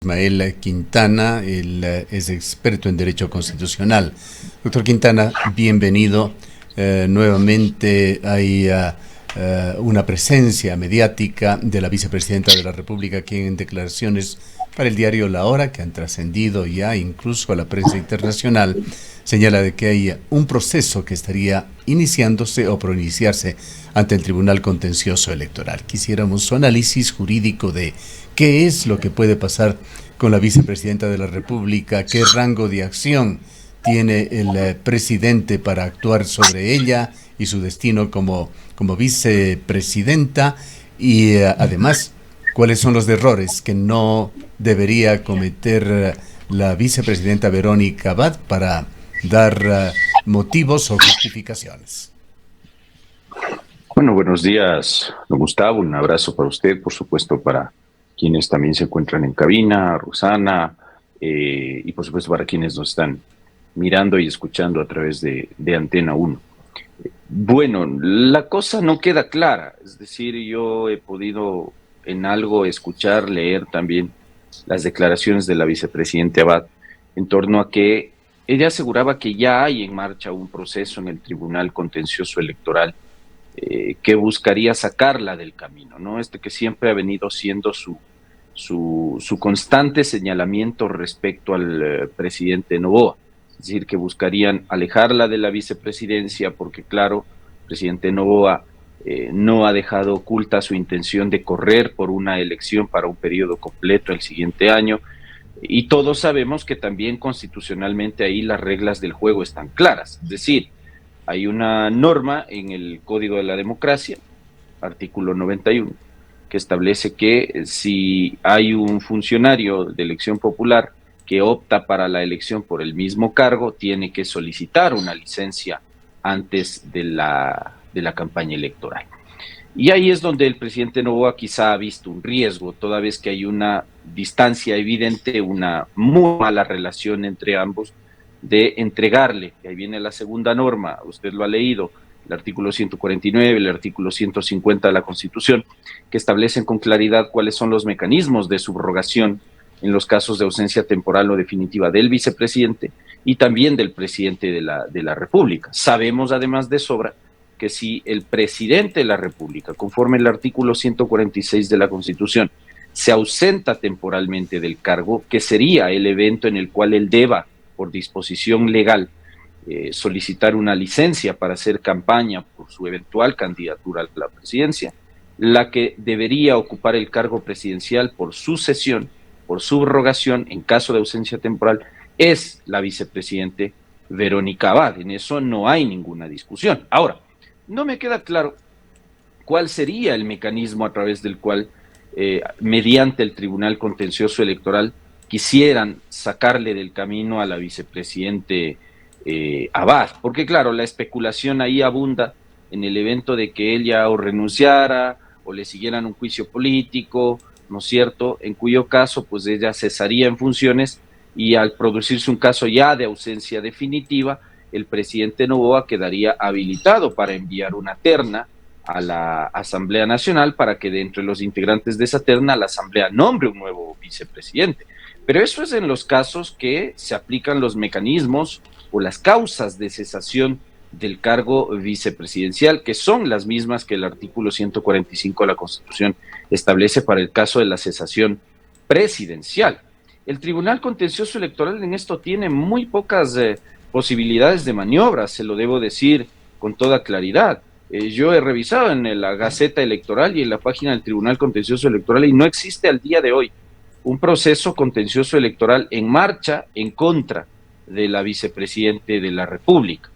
Ismael Quintana, él es experto en Derecho Constitucional. Doctor Quintana, bienvenido. Nuevamente hay una presencia mediática de la vicepresidenta de la República, quien en declaraciones para el diario La Hora, que han trascendido ya incluso a la prensa internacional, señala de que hay un proceso que estaría iniciándose o por iniciarse ante el Tribunal Contencioso Electoral. Quisiéramos su análisis jurídico de qué es lo que puede pasar con la vicepresidenta de la República, qué rango de acción tiene el presidente para actuar sobre ella y su destino como vicepresidenta y además cuáles son los errores que no debería cometer la vicepresidenta Verónica Abad para dar motivos o justificaciones. Bueno, buenos días, don Gustavo. Un abrazo para usted, por supuesto, para quienes también se encuentran en cabina, Rosana, y por supuesto para quienes nos están mirando y escuchando a través de Antena 1. Bueno, la cosa no queda clara, es decir, yo he podido en algo escuchar, leer también las declaraciones de la vicepresidenta Abad en torno a que ella aseguraba que ya hay en marcha un proceso en el Tribunal Contencioso Electoral que buscaría sacarla del camino, ¿no? Que siempre ha venido siendo su constante señalamiento respecto al presidente Noboa. Es decir, que buscarían alejarla de la vicepresidencia porque, claro, el presidente Noboa no ha dejado oculta su intención de correr por una elección para un periodo completo el siguiente año. Y todos sabemos que también constitucionalmente ahí las reglas del juego están claras. Es decir, hay una norma en el Código de la Democracia, artículo 91, que establece que si hay un funcionario de elección popular que opta para la elección por el mismo cargo, tiene que solicitar una licencia antes de la campaña electoral. Y ahí es donde el presidente Noboa quizá ha visto un riesgo, toda vez que hay una distancia evidente, una muy mala relación entre ambos, de entregarle, y ahí viene la segunda norma, usted lo ha leído, el artículo 149, el artículo 150 de la Constitución, que establecen con claridad cuáles son los mecanismos de subrogación en los casos de ausencia temporal o definitiva del vicepresidente y también del presidente de la República. Sabemos además de sobra que si el presidente de la República, conforme el artículo 146 de la Constitución, se ausenta temporalmente del cargo, que sería el evento en el cual él deba, por disposición legal, solicitar una licencia para hacer campaña por su eventual candidatura a la presidencia, la que debería ocupar el cargo presidencial por sucesión, por subrogación, en caso de ausencia temporal, es la vicepresidente Verónica Abad. En eso no hay ninguna discusión. Ahora, no me queda claro cuál sería el mecanismo a través del cual, mediante el Tribunal Contencioso Electoral, quisieran sacarle del camino a la vicepresidente Abad, porque claro, la especulación ahí abunda en el evento de que ella o renunciara o le siguieran un juicio político, ¿no es cierto?, en cuyo caso pues ella cesaría en funciones y al producirse un caso ya de ausencia definitiva, el presidente Noboa quedaría habilitado para enviar una terna a la Asamblea Nacional para que de entre los integrantes de esa terna la Asamblea nombre un nuevo vicepresidente. Pero eso es en los casos que se aplican los mecanismos o las causas de cesación del cargo vicepresidencial, que son las mismas que el artículo 145 de la Constitución establece para el caso de la cesación presidencial. El Tribunal Contencioso Electoral en esto tiene muy pocas posibilidades de maniobra, se lo debo decir con toda claridad. Yo he revisado en la Gaceta Electoral y en la página del Tribunal Contencioso Electoral y no existe al día de hoy un proceso contencioso electoral en marcha en contra de la vicepresidente de la República.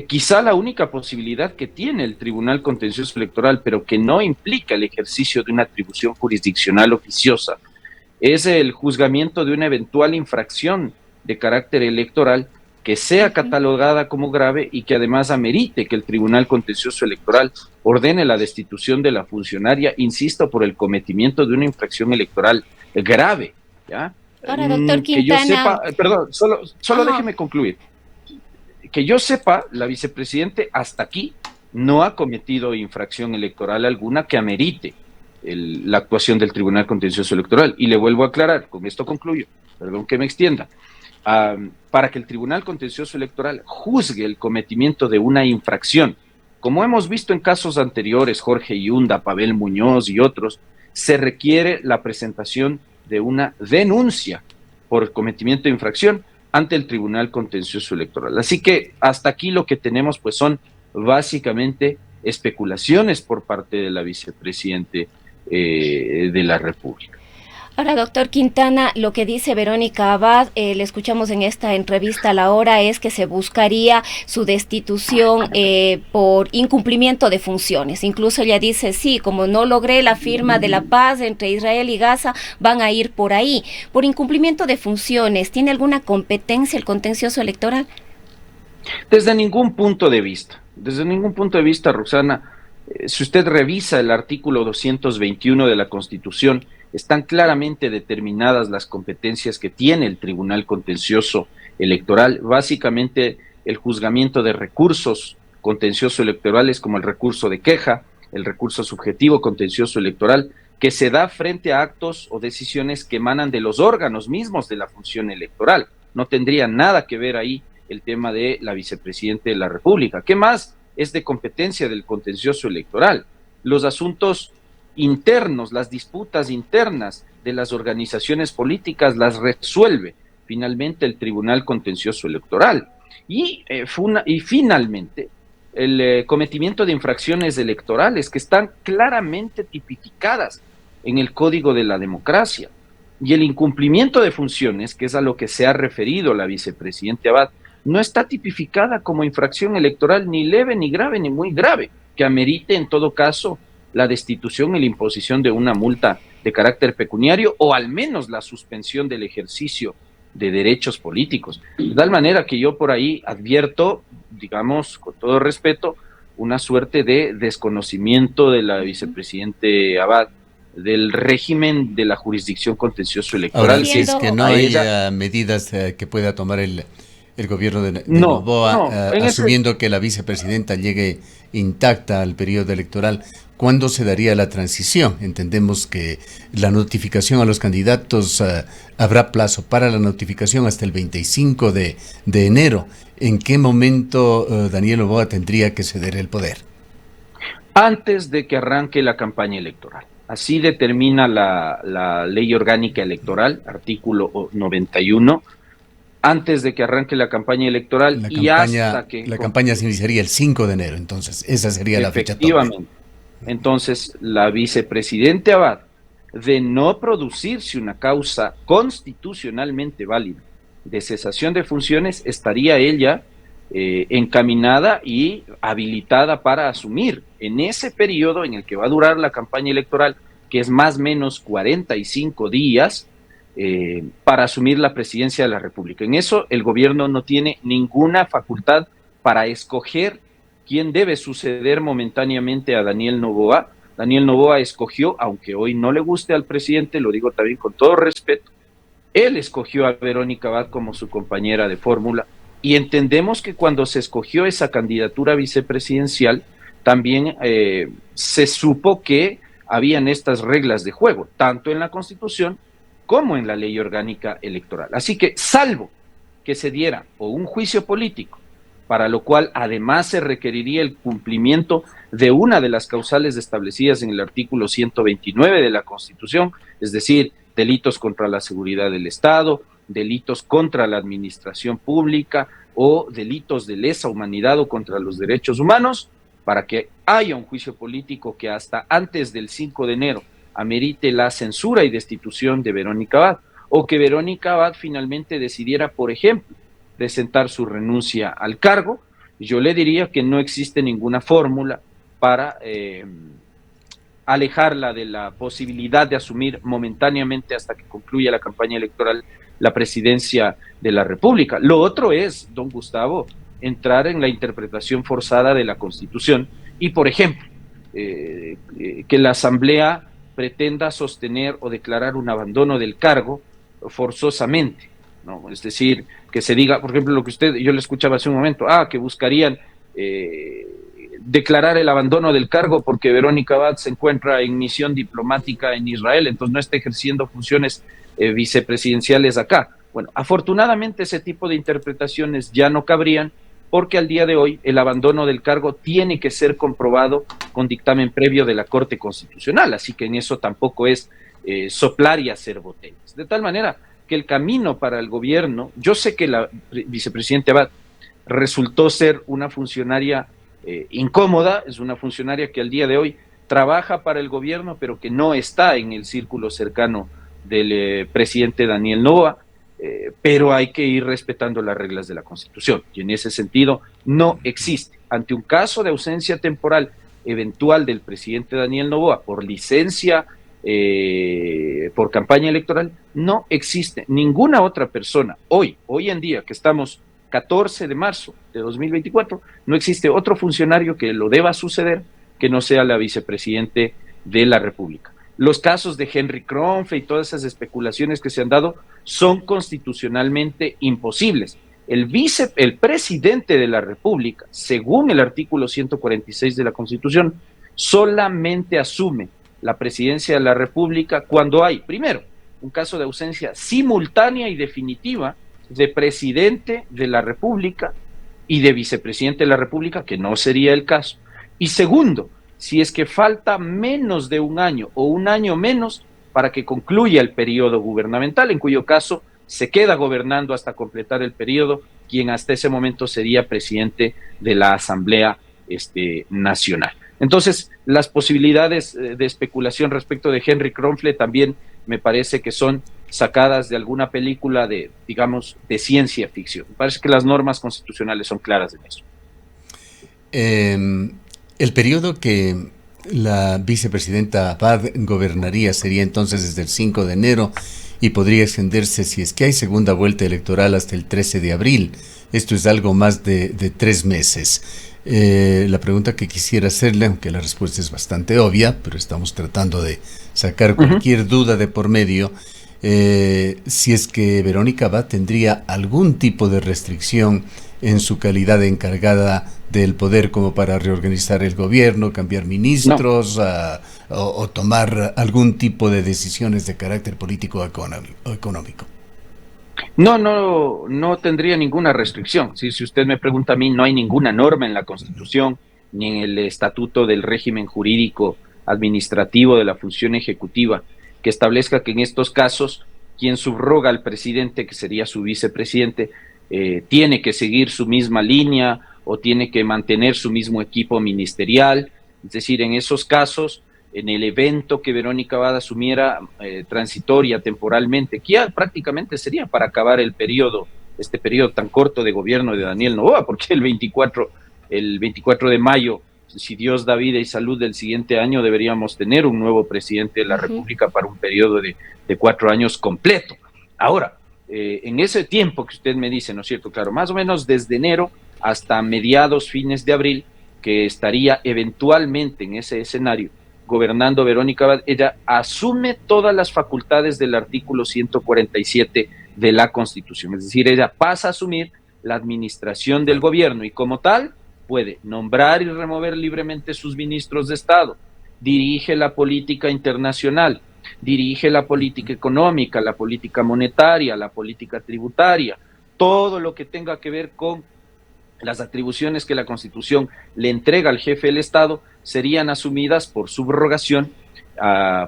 Quizá la única posibilidad que tiene el Tribunal Contencioso Electoral, pero que no implica el ejercicio de una atribución jurisdiccional oficiosa, es el juzgamiento de una eventual infracción de carácter electoral que sea catalogada como grave y que además amerite que el Tribunal Contencioso Electoral ordene la destitución de la funcionaria, insisto, por el cometimiento de una infracción electoral grave, ¿ya? Ahora, doctor Que yo Quintana. sepa, perdón, solo déjeme concluir. Que yo sepa, la vicepresidente hasta aquí no ha cometido infracción electoral alguna que amerite la actuación del Tribunal Contencioso Electoral. Y le vuelvo a aclarar, con esto concluyo, perdón que me extienda, para que el Tribunal Contencioso Electoral juzgue el cometimiento de una infracción, como hemos visto en casos anteriores, Jorge Yunda, Pavel Muñoz y otros, se requiere la presentación de una denuncia por el cometimiento de infracción ante el Tribunal Contencioso Electoral. Así que hasta aquí lo que tenemos pues son básicamente especulaciones por parte de la vicepresidente de la República. Ahora, doctor Quintana, lo que dice Verónica Abad, le escuchamos en esta entrevista a La Hora, es que se buscaría su destitución por incumplimiento de funciones. Incluso ella dice, sí, como no logré la firma de la paz entre Israel y Gaza, van a ir por ahí. Por incumplimiento de funciones, ¿tiene alguna competencia el contencioso electoral? Desde ningún punto de vista, Roxana, si usted revisa el artículo 221 de la Constitución, están claramente determinadas las competencias que tiene el Tribunal Contencioso Electoral, básicamente el juzgamiento de recursos contencioso electorales como el recurso de queja, el recurso subjetivo contencioso electoral, que se da frente a actos o decisiones que emanan de los órganos mismos de la función electoral. No tendría nada que ver ahí el tema de la vicepresidenta de la República. ¿Qué más es de competencia del contencioso electoral? Los asuntos internos, las disputas internas de las organizaciones políticas las resuelve finalmente el Tribunal Contencioso Electoral. Y finalmente, el cometimiento de infracciones electorales que están claramente tipificadas en el Código de la Democracia. Y el incumplimiento de funciones, que es a lo que se ha referido la vicepresidenta Abad, no está tipificada como infracción electoral ni leve, ni grave, ni muy grave, que amerite en todo caso la destitución y la imposición de una multa de carácter pecuniario o al menos la suspensión del ejercicio de derechos políticos. De tal manera que yo por ahí advierto, digamos, con todo respeto, una suerte de desconocimiento de la vicepresidente Abad del régimen de la jurisdicción contencioso electoral. Ahora, si es que no hay medidas que pueda tomar el gobierno de Noboa, asumiendo que la vicepresidenta llegue intacta al periodo electoral, ¿cuándo se daría la transición? Entendemos que la notificación a los candidatos, habrá plazo para la notificación hasta el 25 de enero. ¿En qué momento Daniel Noboa tendría que ceder el poder? Antes de que arranque la campaña electoral. Así determina la Ley Orgánica Electoral, artículo 91, antes de que arranque la campaña electoral hasta que... La campaña se iniciaría el 5 de enero, entonces, esa sería la fecha tope. Efectivamente. Entonces, la vicepresidenta Abad, de no producirse una causa constitucionalmente válida de cesación de funciones, estaría ella encaminada y habilitada para asumir en ese periodo en el que va a durar la campaña electoral, que es más o menos 45 días, para asumir la presidencia de la República. En eso el gobierno no tiene ninguna facultad para escoger quién debe suceder momentáneamente a Daniel Noboa. Daniel Noboa escogió, aunque hoy no le guste al presidente, lo digo también con todo respeto, él escogió a Verónica Abad como su compañera de fórmula, y entendemos que cuando se escogió esa candidatura vicepresidencial, también se supo que habían estas reglas de juego, tanto en la Constitución como en la Ley Orgánica Electoral. Así que, salvo que se diera o un juicio político, para lo cual además se requeriría el cumplimiento de una de las causales establecidas en el artículo 129 de la Constitución, es decir, delitos contra la seguridad del Estado, delitos contra la administración pública o delitos de lesa humanidad o contra los derechos humanos, para que haya un juicio político que hasta antes del 5 de enero amerite la censura y destitución de Verónica Abad, o que Verónica Abad finalmente decidiera, por ejemplo, presentar su renuncia al cargo. Yo le diría que no existe ninguna fórmula para alejarla de la posibilidad de asumir momentáneamente hasta que concluya la campaña electoral la presidencia de la República. Lo otro es, don Gustavo, entrar en la interpretación forzada de la Constitución y, por ejemplo, que la Asamblea pretenda sostener o declarar un abandono del cargo forzosamente, ¿no? Es decir, que se diga, por ejemplo, lo que yo le escuchaba hace un momento, que buscarían declarar el abandono del cargo porque Verónica Abad se encuentra en misión diplomática en Israel, entonces no está ejerciendo funciones vicepresidenciales acá. Bueno, afortunadamente ese tipo de interpretaciones ya no cabrían, porque al día de hoy el abandono del cargo tiene que ser comprobado con dictamen previo de la Corte Constitucional, así que en eso tampoco es soplar y hacer botellas. De tal manera que el camino para el gobierno, yo sé que la vicepresidenta Abad resultó ser una funcionaria incómoda, es una funcionaria que al día de hoy trabaja para el gobierno, pero que no está en el círculo cercano del presidente Daniel Noboa, pero hay que ir respetando las reglas de la Constitución, y en ese sentido no existe, ante un caso de ausencia temporal eventual del presidente Daniel Noboa por licencia, por campaña electoral, no existe ninguna otra persona, hoy en día que estamos 14 de marzo de 2024, no existe otro funcionario que lo deba suceder que no sea la vicepresidente de la República. Los casos de Henry Kronfle y todas esas especulaciones que se han dado son constitucionalmente imposibles. El presidente de la República, según el artículo 146 de la Constitución, solamente asume la presidencia de la República cuando hay, primero, un caso de ausencia simultánea y definitiva de presidente de la República y de vicepresidente de la República, que no sería el caso. Y segundo, si es que falta menos de un año o un año menos para que concluya el periodo gubernamental, en cuyo caso se queda gobernando hasta completar el periodo, quien hasta ese momento sería presidente de la Asamblea Nacional. Entonces, las posibilidades de especulación respecto de Henry Kronfle también me parece que son sacadas de alguna película de, digamos, de ciencia ficción. Me parece que las normas constitucionales son claras en eso. El periodo que la vicepresidenta Abad gobernaría sería entonces desde el 5 de enero y podría extenderse, si es que hay segunda vuelta electoral, hasta el 13 de abril. Esto es algo más de 3 meses. La pregunta que quisiera hacerle, aunque la respuesta es bastante obvia, pero estamos tratando de sacar cualquier duda de por medio, si es que Verónica Abad tendría algún tipo de restricción en su calidad de encargada del poder, como para reorganizar el gobierno, cambiar ministros, o tomar algún tipo de decisiones de carácter político o económico. No tendría ninguna restricción. Si usted me pregunta a mí, no hay ninguna norma en la Constitución ni en el Estatuto del Régimen Jurídico Administrativo de la Función Ejecutiva que establezca que en estos casos quien subroga al presidente, que sería su vicepresidente, tiene que seguir su misma línea o tiene que mantener su mismo equipo ministerial. Es decir, en esos casos, en el evento que Verónica Abad asumiera transitoria temporalmente, que ya prácticamente sería para acabar el periodo, este periodo tan corto de gobierno de Daniel Noboa, porque el 24 de mayo, si Dios da vida y salud, del siguiente año deberíamos tener un nuevo presidente de la República para un periodo de 4 años completo. Ahora, en ese tiempo que usted me dice, ¿no es cierto? Claro, más o menos desde enero hasta mediados, fines de abril, que estaría eventualmente en ese escenario gobernando Verónica Abad, ella asume todas las facultades del artículo 147 de la Constitución. Es decir, ella pasa a asumir la administración del gobierno y como tal puede nombrar y remover libremente sus ministros de Estado, dirige la política internacional, dirige la política económica, la política monetaria, la política tributaria, todo lo que tenga que ver con las atribuciones que la Constitución le entrega al jefe del Estado serían asumidas por subrogación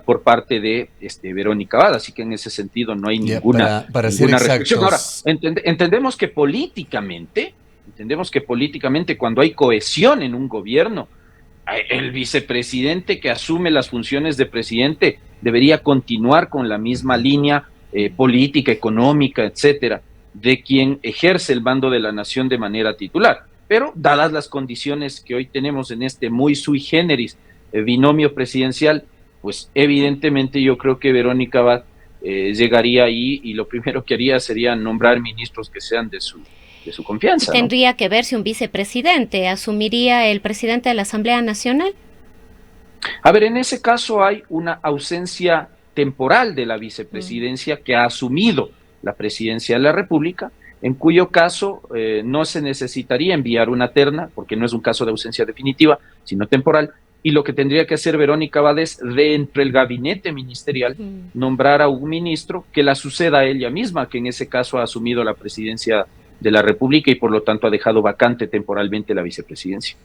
por parte de Verónica Abad, así que en ese sentido no hay ninguna restricción. Ahora, entendemos que políticamente cuando hay cohesión en un gobierno, el vicepresidente que asume las funciones de presidente debería continuar con la misma línea política, económica, etcétera, de quien ejerce el mando de la nación de manera titular. Pero dadas las condiciones que hoy tenemos en este muy sui generis binomio presidencial, pues evidentemente yo creo que Verónica Abad llegaría ahí y lo primero que haría sería nombrar ministros que sean de su confianza. Tendría que ver si un vicepresidente asumiría el presidente de la Asamblea Nacional. A ver, en ese caso hay una ausencia temporal de la vicepresidencia que ha asumido la presidencia de la República en cuyo caso no se necesitaría enviar una terna, porque no es un caso de ausencia definitiva, sino temporal, y lo que tendría que hacer Verónica Abad es, de entre el gabinete ministerial, nombrar a un ministro que la suceda a ella misma, que en ese caso ha asumido la presidencia de la República y por lo tanto ha dejado vacante temporalmente la vicepresidencia.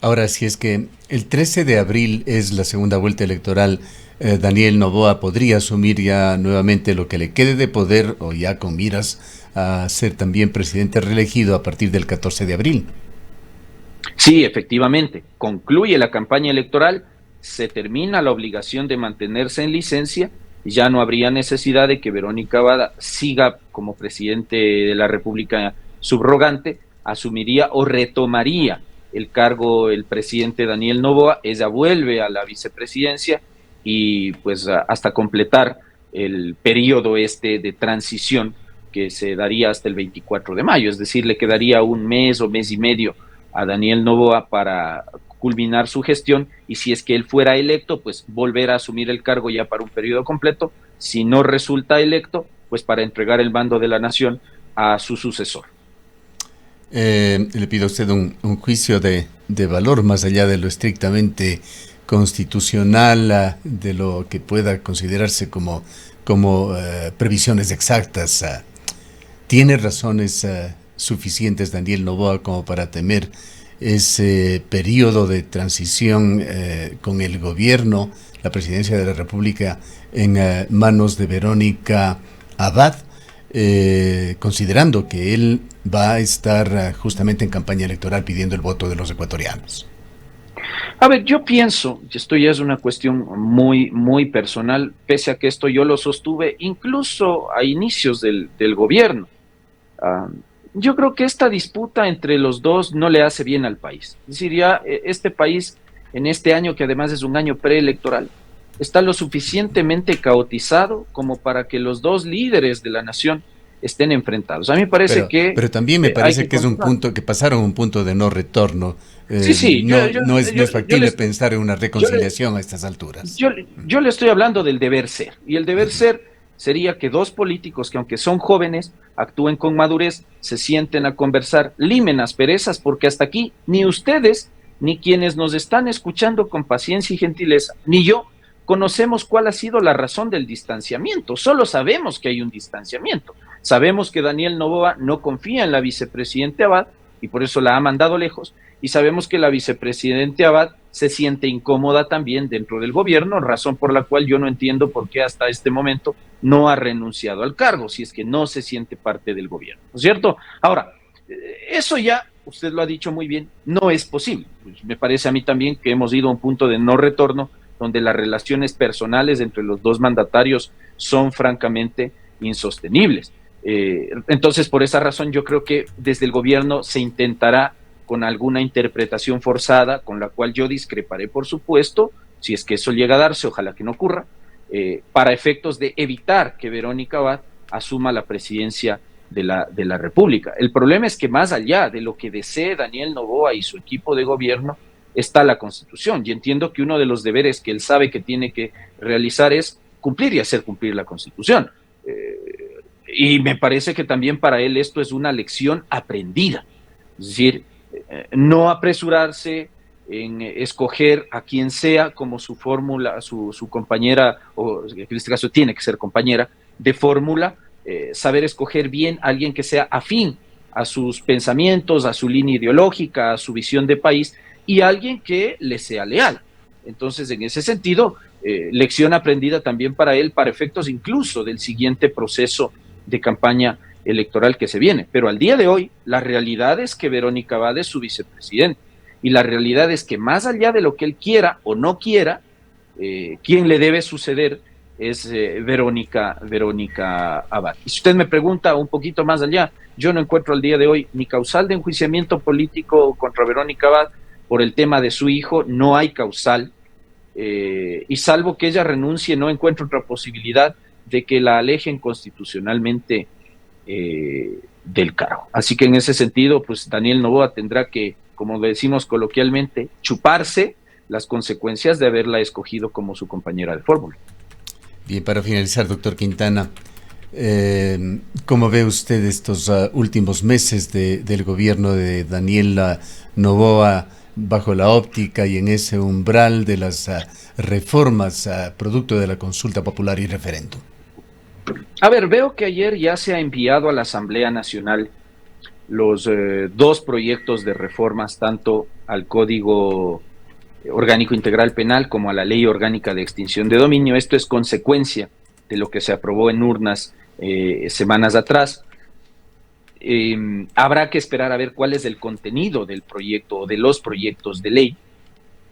Ahora, si es que el 13 de abril es la segunda vuelta electoral, Daniel Noboa podría asumir ya nuevamente lo que le quede de poder, o ya con miras a ser también presidente reelegido a partir del 14 de abril. Sí, efectivamente, concluye la campaña electoral, se termina la obligación de mantenerse en licencia, y ya no habría necesidad de que Verónica Abad siga como presidente de la República subrogante, asumiría o retomaría el cargo el presidente Daniel Noboa, ella vuelve a la vicepresidencia y pues hasta completar el periodo de transición que se daría hasta el 24 de mayo, es decir, le quedaría un mes o mes y medio a Daniel Noboa para culminar su gestión, y si es que él fuera electo, pues volver a asumir el cargo ya para un periodo completo. Si no resulta electo, pues para entregar el mando de la nación a su sucesor. Le pido a usted un juicio de valor más allá de lo estrictamente constitucional, de lo que pueda considerarse como previsiones exactas. ¿Tiene razones suficientes Daniel Noboa como para temer ese periodo de transición con el gobierno, la presidencia de la República, en manos de Verónica Abad, considerando que él va a estar justamente en campaña electoral pidiendo el voto de los ecuatorianos? A ver, yo pienso, esto ya es una cuestión muy, muy personal, pese a que esto yo lo sostuve incluso a inicios del gobierno. Yo creo que esta disputa entre los dos no le hace bien al país. Es decir, ya este país, en este año, que además es un año preelectoral, está lo suficientemente caotizado como para que los dos líderes de la nación estén enfrentados. A mí me parece pero también me parece que es un punto, que pasaron un punto de no retorno. Sí, no es factible pensar en una reconciliación a estas alturas. Yo le estoy hablando del deber ser, y el deber ser sería que dos políticos que, aunque son jóvenes, actúen con madurez, se sienten a conversar, limen asperezas, porque hasta aquí ni ustedes, ni quienes nos están escuchando con paciencia y gentileza, ni yo conocemos cuál ha sido la razón del distanciamiento. Solo sabemos que hay un distanciamiento. Sabemos que Daniel Noboa no confía en la vicepresidente Abad y por eso la ha mandado lejos, y sabemos que la vicepresidente Abad se siente incómoda también dentro del gobierno, razón por la cual yo no entiendo por qué hasta este momento no ha renunciado al cargo, si es que no se siente parte del gobierno, ¿no es cierto? Ahora, eso ya, usted lo ha dicho muy bien, no es posible. Pues me parece a mí también que hemos ido a un punto de no retorno, donde las relaciones personales entre los dos mandatarios son francamente insostenibles. Entonces, por esa razón, yo creo que desde el gobierno se intentará, con alguna interpretación forzada, con la cual yo discreparé, por supuesto, si es que eso llega a darse, ojalá que no ocurra, para efectos de evitar que Verónica Abad asuma la presidencia de la República. El problema es que más allá de lo que desee Daniel Noboa y su equipo de gobierno, está la Constitución, y entiendo que uno de los deberes que él sabe que tiene que realizar es cumplir y hacer cumplir la Constitución. Y me parece que también para él esto es una lección aprendida. Es decir, no apresurarse en escoger a quien sea como su fórmula, su compañera, o en este caso tiene que ser compañera de fórmula, saber escoger bien a alguien que sea afín a sus pensamientos, a su línea ideológica, a su visión de país, y alguien que le sea leal. Entonces, en ese sentido, lección aprendida también para él, para efectos incluso del siguiente proceso de campaña electoral que se viene. Pero al día de hoy, la realidad es que Verónica Abad es su vicepresidente, y la realidad es que más allá de lo que él quiera o no quiera, quien le debe suceder es Verónica Abad. Y si usted me pregunta un poquito más allá, yo no encuentro al día de hoy ni causal de enjuiciamiento político contra Verónica Abad por el tema de su hijo, no hay causal, y salvo que ella renuncie, no encuentro otra posibilidad de que la alejen constitucionalmente del cargo. Así que en ese sentido, pues Daniel Noboa tendrá que, como decimos coloquialmente, chuparse las consecuencias de haberla escogido como su compañera de fórmula. Bien, para finalizar, doctor Quintana, ¿Cómo ve usted estos últimos meses del gobierno de Daniel Noboa bajo la óptica y en ese umbral de las reformas producto de la consulta popular y referéndum? A ver, veo que ayer ya se ha enviado a la Asamblea Nacional los dos proyectos de reformas, tanto al Código Orgánico Integral Penal como a la Ley Orgánica de Extinción de Dominio. Esto es consecuencia de lo que se aprobó en urnas semanas atrás. Habrá que esperar a ver cuál es el contenido del proyecto o de los proyectos de ley.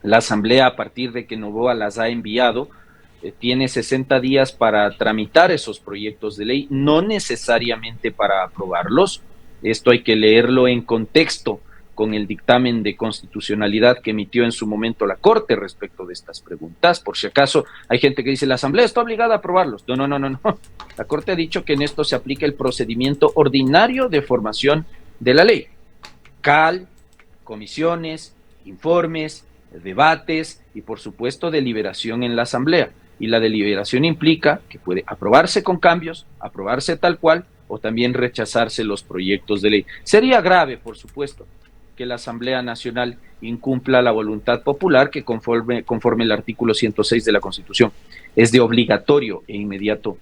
La Asamblea, a partir de que Noboa las ha enviado, tiene 60 días para tramitar esos proyectos de ley, no necesariamente para aprobarlos. Esto hay que leerlo en contexto con el dictamen de constitucionalidad que emitió en su momento la Corte respecto de estas preguntas. Por si acaso hay gente que dice, la Asamblea está obligada a aprobarlos. No. La Corte ha dicho que en esto se aplica el procedimiento ordinario de formación de la ley. CAL, comisiones, informes, debates y por supuesto deliberación en la Asamblea. Y la deliberación implica que puede aprobarse con cambios, aprobarse tal cual o también rechazarse los proyectos de ley. Sería grave, por supuesto, que la Asamblea Nacional incumpla la voluntad popular que conforme el artículo 106 de la Constitución es de obligatorio e inmediato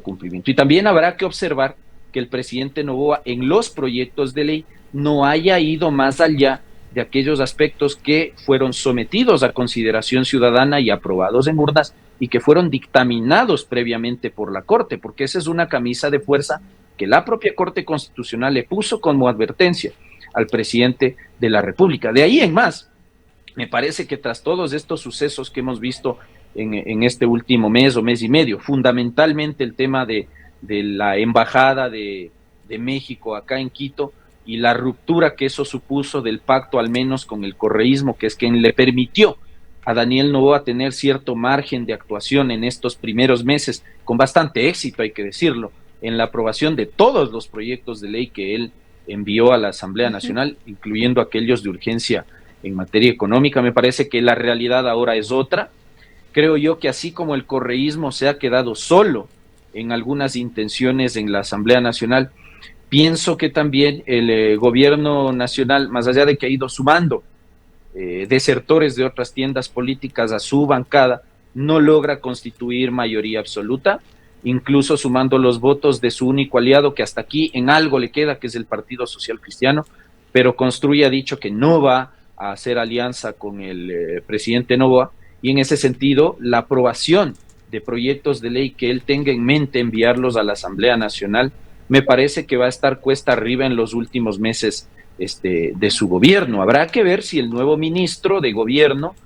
cumplimiento. Y también habrá que observar que el presidente Noboa en los proyectos de ley no haya ido más allá de aquellos aspectos que fueron sometidos a consideración ciudadana y aprobados en urnas y que fueron dictaminados previamente por la Corte, porque esa es una camisa de fuerza que la propia Corte Constitucional le puso como advertencia al presidente de la República. De ahí en más, me parece que tras todos estos sucesos que hemos visto en este último mes o mes y medio, fundamentalmente el tema de la embajada de México acá en Quito y la ruptura que eso supuso del pacto al menos con el correísmo, que es quien le permitió a Daniel Noboa tener cierto margen de actuación en estos primeros meses, con bastante éxito, hay que decirlo, en la aprobación de todos los proyectos de ley que él envió a la Asamblea Nacional, incluyendo aquellos de urgencia en materia económica. Me parece que la realidad ahora es otra. Creo yo que así como el correísmo se ha quedado solo en algunas intenciones en la Asamblea Nacional, pienso que también el gobierno nacional, más allá de que ha ido sumando desertores de otras tiendas políticas a su bancada, no logra constituir mayoría absoluta, incluso sumando los votos de su único aliado, que hasta aquí en algo le queda, que es el Partido Social Cristiano, pero Construye ha dicho que no va a hacer alianza con el presidente Noboa, y en ese sentido, la aprobación de proyectos de ley que él tenga en mente enviarlos a la Asamblea Nacional, me parece que va a estar cuesta arriba en los últimos meses de su gobierno. Habrá que ver si el nuevo ministro de gobierno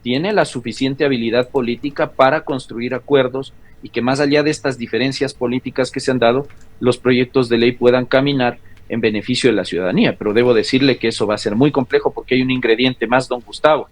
tiene la suficiente habilidad política para construir acuerdos y que más allá de estas diferencias políticas que se han dado, los proyectos de ley puedan caminar en beneficio de la ciudadanía. Pero debo decirle que eso va a ser muy complejo porque hay un ingrediente más, don Gustavo.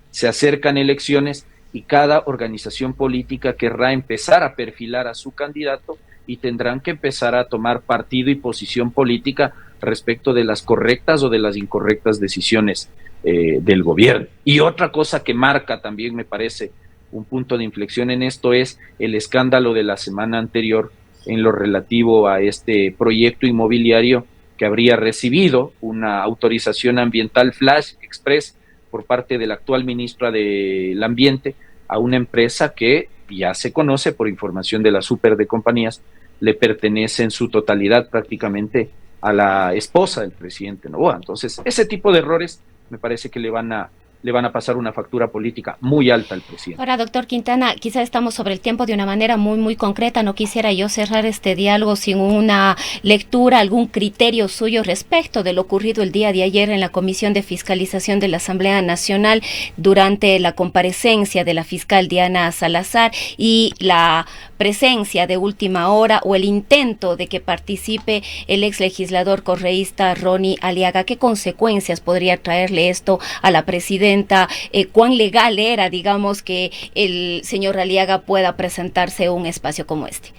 Se acercan elecciones y cada organización política querrá empezar a perfilar a su candidato y tendrán que empezar a tomar partido y posición política respecto de las correctas o de las incorrectas decisiones del gobierno. Y otra cosa que marca también, me parece, un punto de inflexión en esto es el escándalo de la semana anterior en lo relativo a este proyecto inmobiliario que habría recibido una autorización ambiental flash express por parte de la actual ministra del Ambiente a una empresa que ya se conoce por información de la Super de Compañías, le pertenece en su totalidad prácticamente a la esposa del presidente Noboa. Entonces, ese tipo de errores me parece que le van a pasar una factura política muy alta al presidente. Ahora, doctor Quintana, quizá estamos sobre el tiempo de una manera muy concreta. No quisiera yo cerrar este diálogo sin una lectura, algún criterio suyo respecto de lo ocurrido el día de ayer en la Comisión de Fiscalización de la Asamblea Nacional durante la comparecencia de la fiscal Diana Salazar y la presencia de última hora o el intento de que participe el ex legislador correísta Ronnie Aliaga. ¿Qué consecuencias podría traerle esto a la presidenta? ¿Cuán legal era, digamos, que el señor Aliaga pueda presentarse en un espacio como este?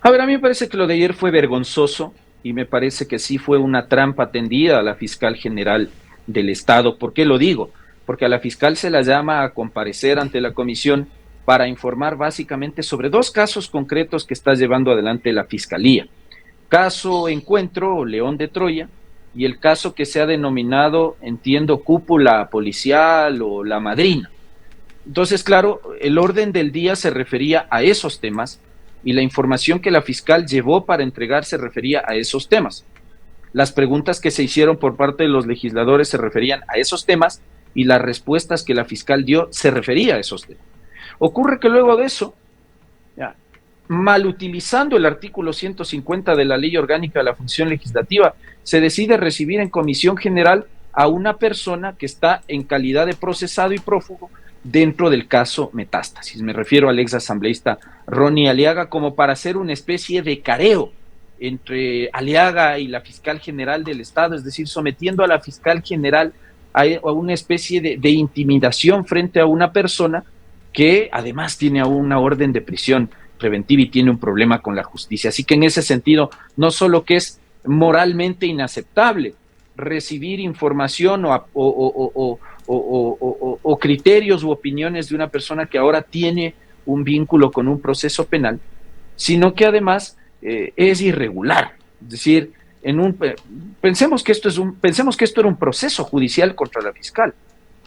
A ver, a mí me parece que lo de ayer fue vergonzoso y me parece que sí fue una trampa tendida a la fiscal general del Estado. ¿Por qué lo digo? Porque a la fiscal se la llama a comparecer ante la comisión para informar básicamente sobre dos casos concretos que está llevando adelante la Fiscalía. Caso Encuentro, León de Troya, y el caso que se ha denominado, entiendo, cúpula policial o la madrina. Entonces, claro, el orden del día se refería a esos temas y la información que la fiscal llevó para entregar se refería a esos temas. Las preguntas que se hicieron por parte de los legisladores se referían a esos temas y las respuestas que la fiscal dio se refería a esos temas. Ocurre que luego de eso, mal utilizando el artículo 150 de la Ley Orgánica de la Función Legislativa, se decide recibir en comisión general a una persona que está en calidad de procesado y prófugo dentro del caso Metástasis. Me refiero al ex asambleísta Ronnie Aliaga, como para hacer una especie de careo entre Aliaga y la fiscal general del Estado, es decir, sometiendo a la fiscal general a una especie de intimidación frente a una persona que además tiene una orden de prisión preventiva y tiene un problema con la justicia. Así que en ese sentido, no solo que es moralmente inaceptable recibir información o criterios u opiniones de una persona que ahora tiene un vínculo con un proceso penal, sino que además es irregular. Es decir, pensemos que esto era un proceso judicial contra la fiscal.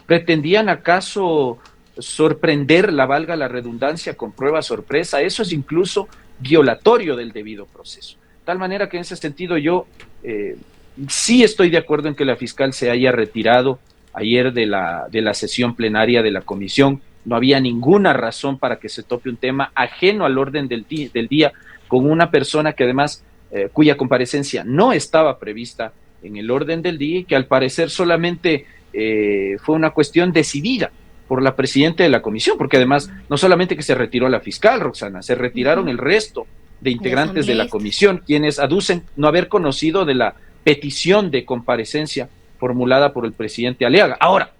¿Pretendían acaso sorprenderla, valga la redundancia, con prueba sorpresa? Eso es incluso violatorio del debido proceso. De tal manera que en ese sentido yo sí estoy de acuerdo en que la fiscal se haya retirado ayer de la sesión plenaria de la comisión. No había ninguna razón para que se tope un tema ajeno al orden del día con una persona que además cuya comparecencia no estaba prevista en el orden del día y que al parecer solamente fue una cuestión decidida por la presidenta de la comisión, porque además no solamente que se retiró la fiscal, Roxana, se retiraron el resto de integrantes de la comisión, quienes aducen no haber conocido de la petición de comparecencia formulada por el presidente Aliaga. Ahora,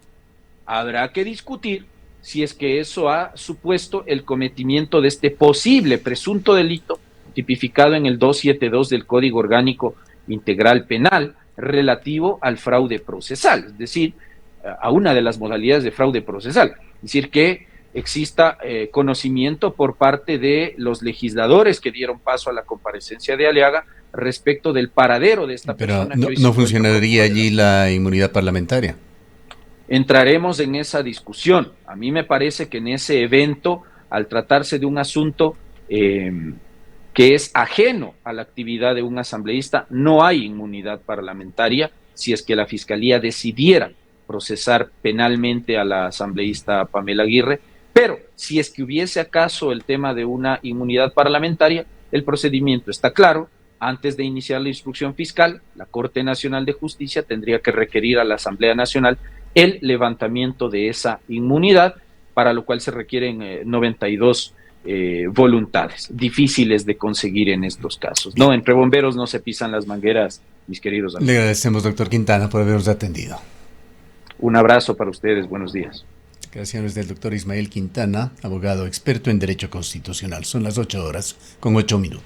habrá que discutir si es que eso ha supuesto el cometimiento de este posible presunto delito tipificado en el 272 del Código Orgánico Integral Penal relativo al fraude procesal, es decir, a una de las modalidades de fraude procesal, es decir, que exista conocimiento por parte de los legisladores que dieron paso a la comparecencia de Aliaga respecto del paradero de esta persona. Pero no funcionaría allí la inmunidad parlamentaria. Entraremos en esa discusión. A mí me parece que en ese evento, al tratarse de un asunto que es ajeno a la actividad de un asambleísta, no hay inmunidad parlamentaria si es que la Fiscalía decidiera procesar penalmente a la asambleísta Pamela Aguirre, pero si es que hubiese acaso el tema de una inmunidad parlamentaria, el procedimiento está claro. Antes de iniciar la instrucción fiscal, la Corte Nacional de Justicia tendría que requerir a la Asamblea Nacional el levantamiento de esa inmunidad, para lo cual se requieren 92 voluntades, difíciles de conseguir en estos casos. No, entre bomberos no se pisan las mangueras, mis queridos amigos. Le agradecemos, doctor Quintana, por habernos atendido. Un abrazo para ustedes, buenos días. Declaraciones del doctor Ismael Quintana, abogado experto en Derecho Constitucional. Son las 8:08 minutos.